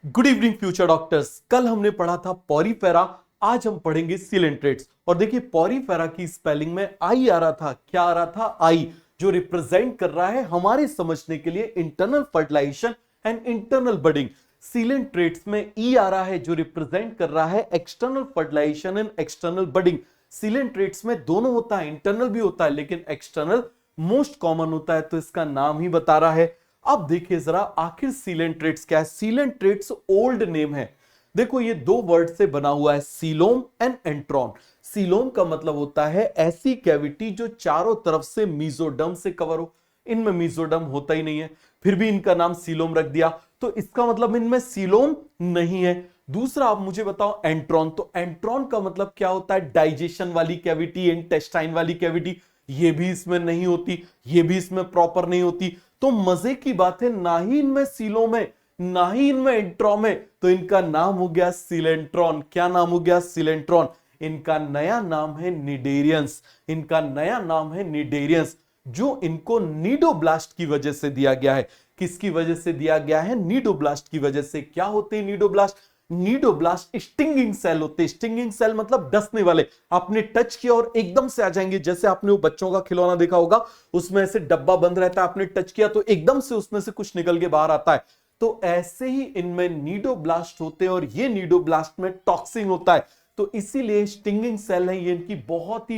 Good evening future doctors. कल हमने पढ़ा था पॉरीफेरा, आज हम पढ़ेंगे सीलेंट्रेट्स। और देखिए पॉरीफेरा की स्पेलिंग में आई आ रहा था, क्या आ रहा था? आई, जो रिप्रेजेंट कर रहा है हमारे समझने के लिए internal fertilization and internal budding. Coelenterates में ई आ रहा है जो रिप्रेजेंट कर रहा है external fertilization and external budding. Coelenterates में दोनों होता है, इंटरनल भी होता है लेकिन एक्सटर्नल मोस्ट कॉमन होता है, तो इसका नाम ही बता रहा है। अब देखिए जरा आखिर सीलेंट्रेट्स क्या है। सीलेंट्रेट्स ओल्ड नेम है। देखो ये दो वर्ड से बना हुआ है, सीलोम एंड एंट्रॉन। सीलोम का मतलब होता है ऐसी कैविटी जो चारों तरफ से मीजोडर्म से कवर हो। इनमें मीजोडर्म होता ही नहीं है, फिर भी इनका नाम सीलोम रख दिया, तो इसका मतलब इनमें सीलोम नहीं है। दूसरा आप मुझे बताओ एंट्रॉन, तो एंट्रॉन का मतलब क्या होता है? डाइजेशन वाली कैविटी, इंटेस्टाइन वाली कैविटी। ये भी इसमें नहीं होती, ये भी इसमें प्रॉपर नहीं होती। तो मजे की बात है, ना ही इनमें सीलोम है ना ही इनमें एंट्रॉम है, तो इनका नाम हो गया सीलेंट्रॉन। क्या नाम हो गया? सीलेंट्रॉन। इनका नया नाम है निडेरियंस। इनका नया नाम है निडेरियंस, जो इनको नीडोब्लास्ट की वजह से दिया गया है। किसकी वजह से दिया गया है? नीडोब्लास्ट की वजह से। क्या होते हैं नीडोब्लास्ट? नीडोब्लास्ट स्टिंगिंग सेल होते हैं। स्टिंगिंग सेल मतलब डसने वाले। आपने टच किया और एकदम से आ जाएंगे, जैसे आपने वो बच्चों का खिलौना देखा होगा, उसमें ऐसे डब्बा बंद रहता है, आपने टच किया तो एकदम से उसमें से कुछ निकल के बाहर आता है। तो ऐसे ही इनमें नीडोब्लास्ट होते हैं और ये नीडोब्लास्ट में टॉक्सिन होता है, तो इसीलिए स्टिंगिंग सेल है ये। इनकी बहुत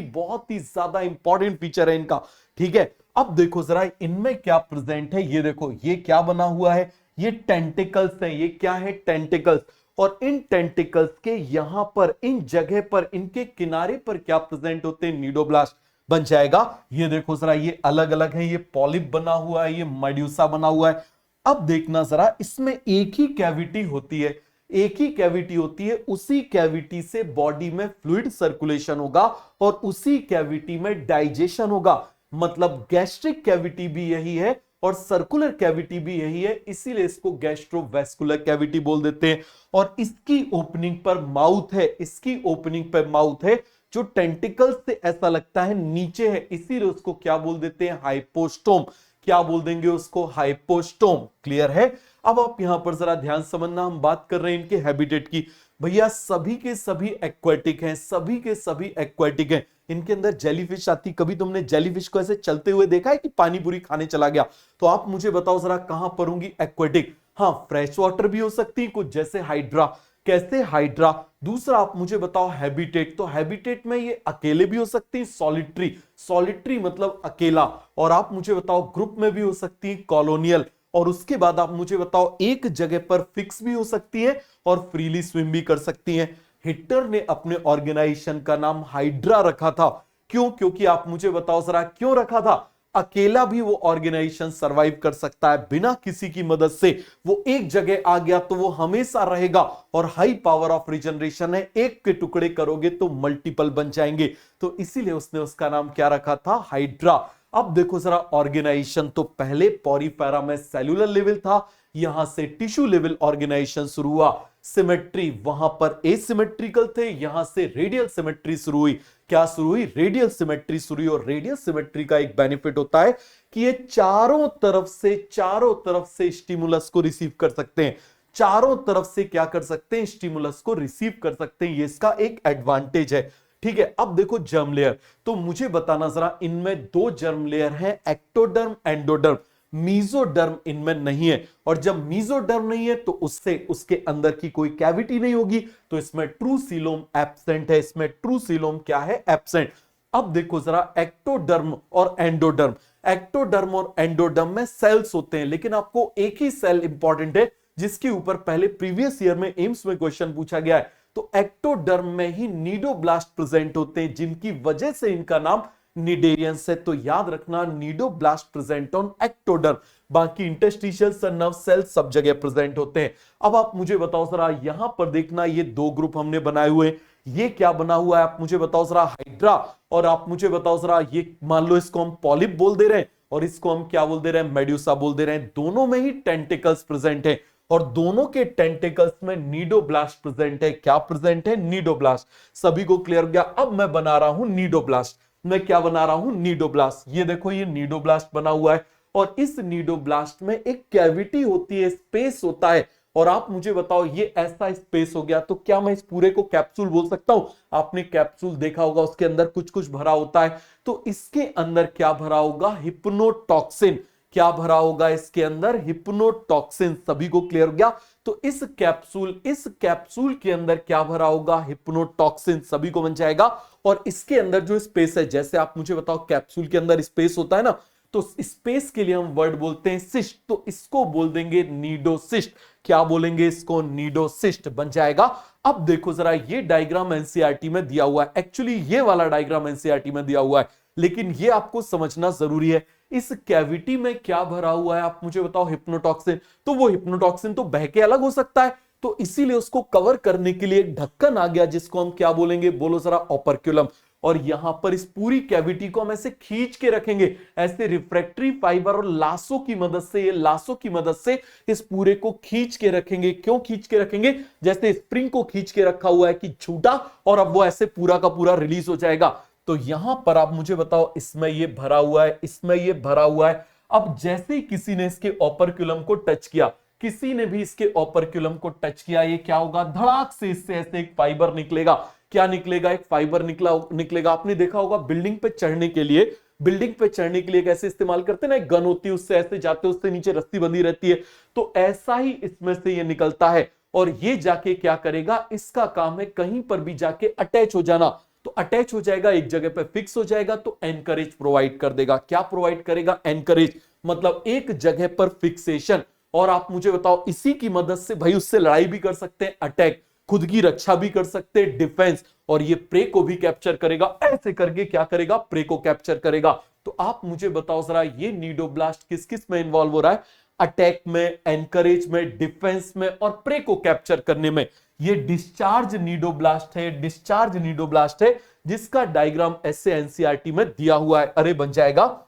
ही ज्यादा इंपॉर्टेंट फीचर है इनका। ठीक है, अब देखो जरा इनमें क्या प्रेजेंट है। ये देखो ये क्या बना हुआ है? ये टेंटिकल्स हैं। ये क्या है? टेंटिकल्स। और इन टेंटिकल्स के यहां पर, इन जगह पर, इनके किनारे पर क्या प्रेजेंट होते हैं? नीडोब्लास्ट बन जाएगा। ये देखो जरा, ये अलग अलग है। ये पॉलिप बना हुआ है, ये मेड्यूसा बना हुआ है। अब देखना जरा, इसमें एक ही कैविटी होती है। एक ही कैविटी होती है, उसी कैविटी से बॉडी में फ्लूइड सर्कुलेशन होगा और उसी कैविटी में डाइजेशन होगा। मतलब गैस्ट्रिक कैविटी भी यही है और सर्कुलर कैविटी भी यही है, इसीलिए इसको गैस्ट्रोवेस्कुलर कैविटी बोल देते हैं। और इसकी ओपनिंग पर माउथ है। इसकी ओपनिंग पर माउथ है जो टेंटिकल्स से ऐसा लगता है नीचे है, इसीलिए उसको क्या बोल देते हैं? हाइपोस्टोम। क्या बोल देंगे उसको? हाइपोस्टोम। क्लियर है? अब आप यहां पर जरा ध्यान समझना, हम बात कर रहे हैं इनके हैबिटेट की। भैया सभी के सभी एक्वेटिक हैं, सभी के सभी एक्वेटिक हैं। इनके अंदर जेलीफिश आती। कभी तुमने जेलीफिश को ऐसे चलते हुए देखा है कि पानी पूरी खाने चला गया? तो आप मुझे बताओ जरा कहां पर होंगी एक्वेटिक? हाँ, फ्रेश वाटर भी हो सकती है कुछ, जैसे हाइड्रा। कैसे? हाइड्रा। दूसरा आप मुझे बताओ हैबिटेट, तो हैबिटेट में ये अकेले भी हो सकती है, सॉलिटरी। सॉलिटरी मतलब अकेला। और आप मुझे बताओ ग्रुप में भी हो सकती है, कॉलोनियल। और उसके बाद आप मुझे बताओ एक जगह पर फिक्स भी हो सकती है और फ्रीली स्विम भी कर सकती है। हिटलर ने अपने ऑर्गेनाइजेशन का नाम हाइड्रा रखा था। क्यों? क्योंकि आप मुझे बताओ जरा क्यों रखा था? अकेला भी वो ऑर्गेनाइजेशन सरवाइव कर सकता है, बिना किसी की मदद से। वो एक जगह आ गया तो वो हमेशा रहेगा। और हाई पावर ऑफ रिजनरेशन है, एक के टुकड़े करोगे तो मल्टीपल बन जाएंगे, तो इसीलिए उसने उसका नाम क्या रखा था? हाइड्रा। अब देखो जरा ऑर्गेनाइजेशन, तो पहले पॉरीफेरा में सेलुलर लेवल था, यहां से टिश्यू लेवल ऑर्गेनाइजेशन शुरू हुआ। सिमेट्री, वहां पर एसिमेट्रिकल थे, यहां से रेडियल सिमेट्री शुरू हुई। क्या शुरू हुई? रेडियल सिमेट्री शुरू हुई। और रेडियल सिमेट्री का एक बेनिफिट होता है कि ये चारों तरफ से स्टिमुलस को रिसीव कर सकते हैं। चारों तरफ से क्या कर सकते हैं? स्टिमुलस को रिसीव कर सकते हैं, ये इसका एक एडवांटेज है। ठीक है, अब देखो जर्म लेयर, तो मुझे बताना जरा, इनमें दो जर्म लेयर हैं, एक्टोडर्म, एंडोडर्म। मीजोडर्म इनमें नहीं है, और जब मीजोडर्म नहीं है तो उससे उसके अंदर की कोई कैविटी नहीं होगी, तो इसमें ट्रू सीलोम एब्सेंट है। इसमें ट्रू सीलोम क्या है? एब्सेंट। अब देखो जरा एक्टोडर्म और एंडोडर्म। एक्टोडर्म और एंडोडर्म में सेल्स होते हैं, लेकिन आपको एक ही सेल इंपॉर्टेंट है जिसके ऊपर पहले प्रीवियस ईयर में एम्स में क्वेश्चन पूछा गया है। तो एक्टोडर्म में ही नीडोब्लास्ट प्रेजेंट होते हैं, जिनकी वजह से इनका नाम निडेरियंस है। तो याद रखना, नीडोब्लास्ट प्रेजेंट ऑन एक्टोडर्म। बाकी इंटरस्टिशियल नर्व सेल सब जगह प्रेजेंट होते हैं। अब आप मुझे बताओ जरा, यहां पर देखना, ये दो ग्रुप हमने बनाए हुए, ये क्या बना हुआ है? आप मुझे बताओ जरा, हाइड्रा। और आप मुझे बताओ जरा, ये मान लो इसको हम पॉलिप बोल दे रहे हैं और इसको हम क्या बोल दे रहे हैं? मेड्यूसा बोल दे रहे हैं। दोनों में ही टेंटिकल्स प्रेजेंट है और दोनों के टेंटिकल्स में नीडोब्लास्ट प्रेजेंट है। क्या प्रेजेंट है? नीडोब्लास्ट। सभी को क्लियर हो गया? अब मैं बना रहा हूं नीडोब्लास्ट। मैं क्या बना रहा हूं? नीडोब्लास्ट। ये देखो, ये नीडोब्लास्ट बना हुआ है और इस नीडोब्लास्ट में एक कैविटी होती है, स्पेस होता है, और आप मुझे बताओ ये ऐसा स्पेस हो गया, तो क्या मैं इस पूरे को कैप्सूल बोल सकता हूं? आपने कैप्सूल देखा होगा, उसके अंदर कुछ कुछ भरा होता है, तो इसके अंदर क्या भरा होगा? हिप्नोटॉक्सिन। क्या भरा होगा इसके अंदर? हिप्नोटॉक्सिन। सभी को क्लियर हो गया? तो इस कैप्सूल के अंदर क्या भरा होगा? हिप्नोटॉक्सिन। सभी को बन जाएगा। और इसके अंदर जो स्पेस है, जैसे आप मुझे बताओ कैप्सूल के अंदर स्पेस होता है ना, तो स्पेस के लिए हम वर्ड बोलते हैं सिस्ट, तो इसको बोल देंगे नीडोसिस्ट। क्या बोलेंगे इसको? नीडोसिस्ट बन जाएगा। अब देखो जरा, ये डायग्राम एनसीईआरटी में दिया हुआ है, एक्चुअली ये वाला डायग्राम एनसीईआरटी में दिया हुआ है, लेकिन ये आपको समझना जरूरी है। इस कैविटी में क्या भरा हुआ है आप मुझे बताओ? हिप्नोटॉक्सिन। तो वो हिप्नोटॉक्सिन तो बह के अलग हो सकता है, तो इसीलिए उसको कवर करने के लिए एक ढक्कन आ गया, जिसको हम क्या बोलेंगे? बोलो जरा, ओपर्क्यूलम। और यहां पर इस पूरी कैविटी को हम ऐसे खींच के रखेंगे, ऐसे रिफ्रैक्टरी फाइबर और लासों की मदद से, ये लासों की मदद से इस पूरे को खींच के रखेंगे। क्यों खींच के रखेंगे? जैसे स्प्रिंग को खींच के रखा हुआ है कि छूटा और अब वो ऐसे पूरा का पूरा रिलीज हो जाएगा। तो यहां पर आप मुझे बताओ, इसमें ये भरा हुआ है, इसमें ये भरा हुआ है। अब जैसे ही किसी ने इसके ओपर्क्यूलम को टच किया, किसी ने भी इसके ओपर्क्यूलम को टच किया, ये क्या होगा? धड़ाक से इससे ऐसे एक फाइबर निकलेगा। क्या निकलेगा? एक फाइबर निकलेगा। आपने देखा होगा बिल्डिंग पे चढ़ने के लिए, कैसे इस्तेमाल करते हैं ना, एक गन होती है, उससे ऐसे जाते हैं, उससे नीचे रस्सी बंधी रहती है, तो ऐसा ही इसमें से ये निकलता है। और ये जाके क्या करेगा? इसका काम है कहीं पर भी जाके अटैच हो जाना। तो अटैच हो जाएगा, एक जगह पे फिक्स हो जाएगा, तो एनकरेज प्रोवाइड कर देगा। क्या प्रोवाइड करेगा? एनकरेज, मतलब एक जगह पर फिक्सेशन। और आप मुझे बताओ, इसी की मदद से भाई उससे लड़ाई भी कर सकते हैं, अटैक, खुद की रक्षा भी कर सकते हैं, डिफेंस, और ये प्रे को भी कैप्चर करेगा। ऐसे करके क्या करेगा? प्रे को कैप्चर करेगा। तो आप मुझे बताओ जरा, ये नीडोब्लास्ट किस किस में इन्वॉल्व हो रहा है? अटैक में, एनकरेज में, डिफेंस में और प्रे को कैप्चर करने में। ये डिस्चार्ज नीडोब्लास्ट है, जिसका डायग्राम ऐसे एनसीईआरटी में दिया हुआ है। अरे बन जाएगा,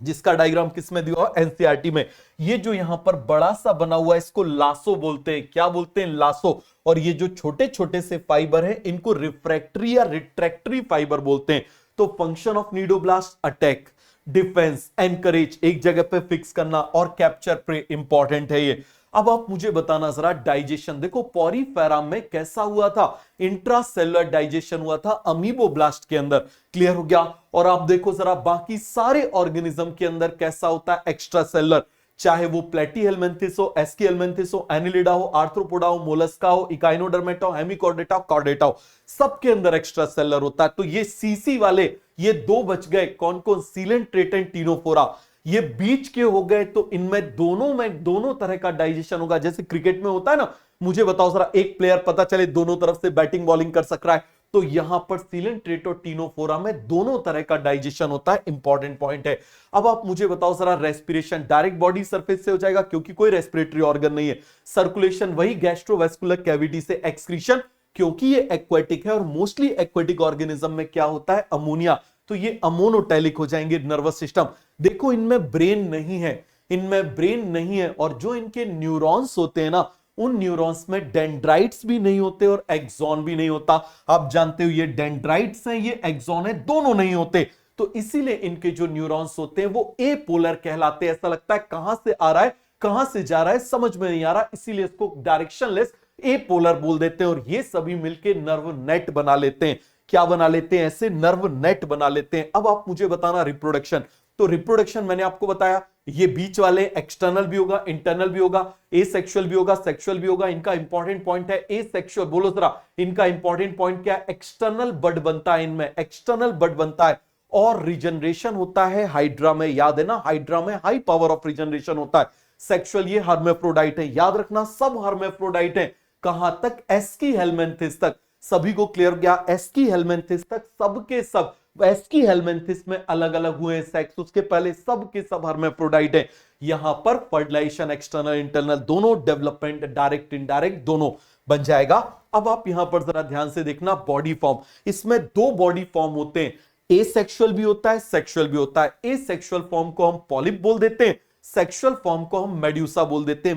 जिसका डायग्राम किस में दिया हुआ? एनसीईआरटी में। ये जो यहां पर बड़ा सा बना हुआ है, इसको लासो बोलते हैं। क्या बोलते हैं? लासो। और ये जो छोटे छोटे से फाइबर हैं, इनको रिफ्रैक्टरी या रिट्रैक्टरी फाइबर बोलते हैं। तो function of cnidoblast, attack, defence, encourage, एक जगह पे फिक्स करना और कैप्चर प्रे, इंपॉर्टेंट है ये। अब आप मुझे बताना जरा, डाइजेशन देखो पॉरीफेरा में कैसा हुआ था? इंट्रासेलुलर डाइजेशन हुआ था अमीबोब्लास्ट के अंदर। क्लियर हो गया? और आप देखो जरा, बाकी सारे ऑर्गेनिज्म के अंदर कैसा होता है? एक्स्ट्रा सेलुलर, चाहे वो प्लेटीहेलमिन्थिस हो, एस्कीहेलमिन्थिस हो, एनिलिडा हो, आर्थ्रोपोडा हो, मोलस्का हो, इकाइनोडर्मेटा हो, हेमिकॉर्डेटा हो, कॉर्डेटा हो, सबके अंदर एक्स्ट्रा सेलुलर होता है। तो ये सीसी वाले, ये दो बच गए, कौन कौन? Coelenterate and Ctenophora. ये बीच के हो गए, तो इनमें दोनों तरह का डाइजेशन होगा। जैसे क्रिकेट में होता है ना, मुझे बताओ जरा, एक प्लेयर पता चले दोनों तरफ से बैटिंग बॉलिंग कर सक रहा है, तो यहां पर सीलेंट्रेट और टीनोफोरा में दोनों तरह का डाइजेशन होता है। इंपॉर्टेंट पॉइंट है। अब आप मुझे बताओ जरा, रेस्पिरेशन डायरेक्ट बॉडी सरफेस से हो जाएगा, क्योंकि कोई रेस्पिरेटरी ऑर्गन नहीं है। सर्कुलेशन वही गैस्ट्रोवेस्कुलर कैविटी से। एक्सक्रीशन, क्योंकि ये एक्वेटिक है और मोस्टली एक्वेटिक ऑर्गेनिज्म में क्या होता है? अमोनिया, तो ये अमोनोटैलिक हो जाएंगे। नर्वस सिस्टम, देखो इनमें ब्रेन नहीं है, और जो इनके न्यूरॉन्स होते हैं ना, उन न्यूरॉन्स में डेंड्राइट्स भी नहीं होते और एक्सॉन भी नहीं होता। आप जानते हो, ये डेंड्राइट्स हैं, ये एक्सॉन है, दोनों नहीं होते। तो इसीलिए इनके जो न्यूरॉन्स होते हैं वो एपोलर कहलाते हैं। ऐसा लगता है कहां से आ रहा है, कहां से जा रहा है, समझ में नहीं आ रहा, इसीलिए इसको डायरेक्शनलेस एपोलर बोल देते हैं। और ये सभी मिलके नर्व नेट बना लेते हैं। क्या बना लेते हैं? ऐसे नर्व नेट बना लेते हैं। अब आप मुझे बताना, रिप्रोडक्शन। तो रिप्रोडक्शन मैंने आपको बताया, ये बीच वाले एक्सटर्नल भी होगा, इंटरनल भी होगा, एसेक्सुअल भी होगा, सेक्सुअल भी होगा। इनका इंपॉर्टेंट पॉइंट है एसेक्सुअल। बोलो जरा, इनका इंपॉर्टेंट पॉइंट क्या है? एक्सटर्नल बड बनता है इनमें, एक्सटर्नल बड बनता है। और रिजनरेशन होता है हाइड्रा में, याद है ना, हाइड्रा में हाई पावर ऑफ रिजनरेशन होता है। सेक्सुअल ये हर्मेफ्रोडाइट है, याद रखना सब हर्मेफ्रोडाइट है। कहां तक? एस्की हेलमिन्थिस तक। सभी को क्लियर हो गया? एस्की हेलमिन्थिस तक सबके सब। एस्की हेलमिन्थिस में अलग अलग हुए सेक्स, उसके पहले सब के सब हर्मेफ्रोडाइट है। यहां पर फर्टिलाइजेशन एक्सटर्नल इंटरनल दोनों, डेवलपमेंट डायरेक्ट इनडायरेक्ट दोनों बन जाएगा। अब आप यहां पर जरा ध्यान से देखना, बॉडी फॉर्म, इसमें दो बॉडी फॉर्म होते हैं, एसेक्सुअल भी होता है, सेक्सुअल भी होता है। एसेक्सुअल फॉर्म को हम पॉलिप बोल देते हैं, सेक्सुअल फॉर्म को हम मेड्यूसा बोल देते हैं।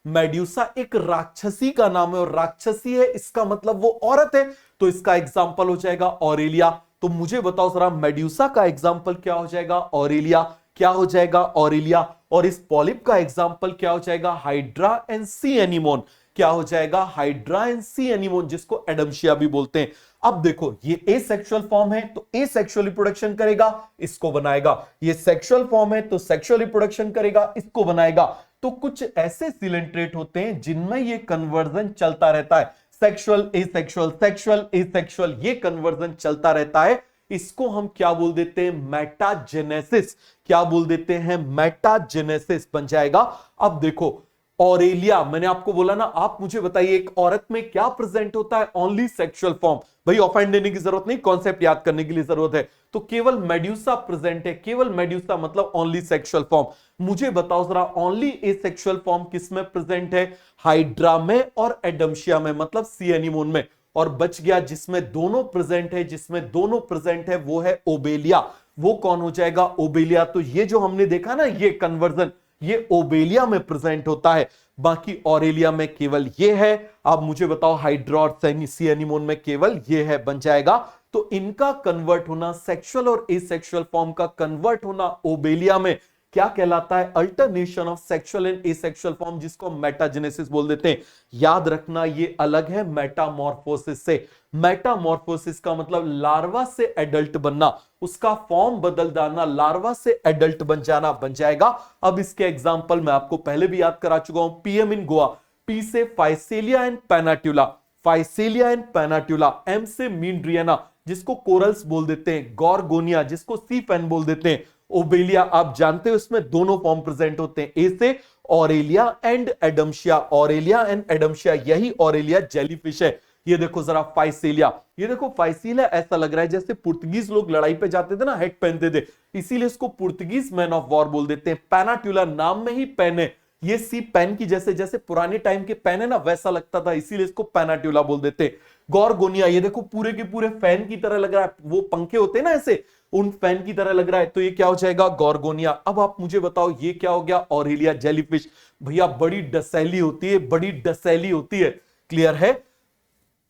मेड्यूसा एक राक्षसी का नाम है, और राक्षसी है इसका मतलब वो औरत है, तो इसका एग्जाम्पल हो जाएगा ऑरेलिया। तो मुझे बताओ जरा, मेड्यूसा का एग्जाम्पल क्या हो जाएगा? ऑरेलिया। क्या हो जाएगा? ऑरेलिया। और इस पॉलिप का एग्जाम्पल क्या हो जाएगा? Hydra and C anemone. क्या हो जाएगा? हाइड्रा एंड सी एनीमोन, जिसको एडम्शिया भी बोलते हैं। अब देखो, ये एसेक्सुअल फॉर्म है तो एसेक्सुअल रिप्रोडक्शन करेगा, इसको बनाएगा। ये सेक्सुअल फॉर्म है तो सेक्सुअल रिप्रोडक्शन करेगा, इसको बनाएगा। तो कुछ ऐसे सिलेंट्रेट होते हैं जिनमें ये कन्वर्जन चलता रहता है, सेक्सुअल एसेक्सुअल, सेक्सुअल एसेक्सुअल, ये कन्वर्जन चलता रहता है। इसको हम क्या बोल देते हैं? मेटाजेनेसिस। क्या बोल देते हैं? मेटाजेनेसिस बन जाएगा। अब देखो, ऑरेलिया, मैंने आपको बोला ना, आप मुझे बताइए एक औरत में क्या प्रेजेंट होता है? Only sexual form. भाई ऑफेंड देने की जरूरत नहीं, कॉन्सेप्ट याद करने के लिए जरूरत है। तो केवल मेड्यूसा प्रेजेंट है, केवल मेड्यूसा मतलब ओनली सेक्सुअल फॉर्म। मुझे बताओ जरा, ओनली एसेक्सुअल फॉर्म किस में प्रेजेंट है? हाइड्रा में और एडम्शिया में, मतलब सी एनीमोन में। और बच गया जिसमें दोनों प्रेजेंट है, जिसमें दोनों प्रेजेंट है वो है ओबेलिया। वो कौन हो जाएगा? ओबेलिया। तो ये जो हमने देखा ना, ये कन्वर्जन, ये ओबेलिया में प्रेजेंट होता है, बाकी ऑरेलिया में केवल ये है। अब मुझे बताओ, हाइड्रा और सी एनीमोन में केवल ये है, बन जाएगा। तो इनका कन्वर्ट होना, सेक्सुअल और एसेक्सुअल फॉर्म का कन्वर्ट होना ओबेलिया में क्या कहलाता है? Alternation of sexual and asexual form, जिसको मेटाजेनेसिस बोल देते हैं। याद रखना, ये अलग है मेटामॉर्फोसिस से। मेटामॉर्फोसिस का मतलब लार्वा से एडल्ट बनना, उसका फॉर्म बदल जाना, लार्वा से एडल्ट बन जाना, बन जाएगा। अब इसके एग्जांपल मैं आपको पहले भी याद करा चुका हूं। पीएम इन गोवा, पी से Physalia and Pennatula, Physalia and Pennatula. M से मीनड्रियाना, जिसको कोरल्स बोल देते हैं। गॉर्गोनिया, जिसको सी पेन बोल देते हैं। ओबेलिया, आप जानते हो इसमें दोनों फॉर्म प्रेजेंट होते हैं, ए से ऑरेलिया एंड एडम्शिया। ऑरेलिया एंड एडम्शिया, यही ऑरेलिया जेलीफिश है। ये देखो जरा फाइसेलिया, ये देखो फाइसेलिया, ऐसा लग रहा है जैसे पुर्तगीज लोग लड़ाई पे जाते थे ना, हेड पहनते थे, इसीलिए इसको पुर्तगीज मैन ऑफ वॉर बोल देते हैं। पेनाट्यूला, नाम में ही पेन है, ये सी पेन की जैसे, जैसे पुराने टाइम के पेन है ना, वैसा लगता था, इसीलिए इसको पेनाट्यूला बोल देते हैं। गॉर्गोनिया, ये देखो पूरे के पूरे फैन की तरह लग रहा है, वो पंखे होते हैं ना ऐसे, उन फैन की तरह लग रहा है, तो ये क्या हो जाएगा? गॉर्गोनिया। अब आप मुझे बताओ, ये क्या हो गया? Aurelia jellyfish. भैया बड़ी डसैली होती है, बड़ी डसैली होती है। क्लियर है?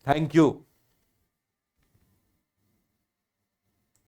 Thank you.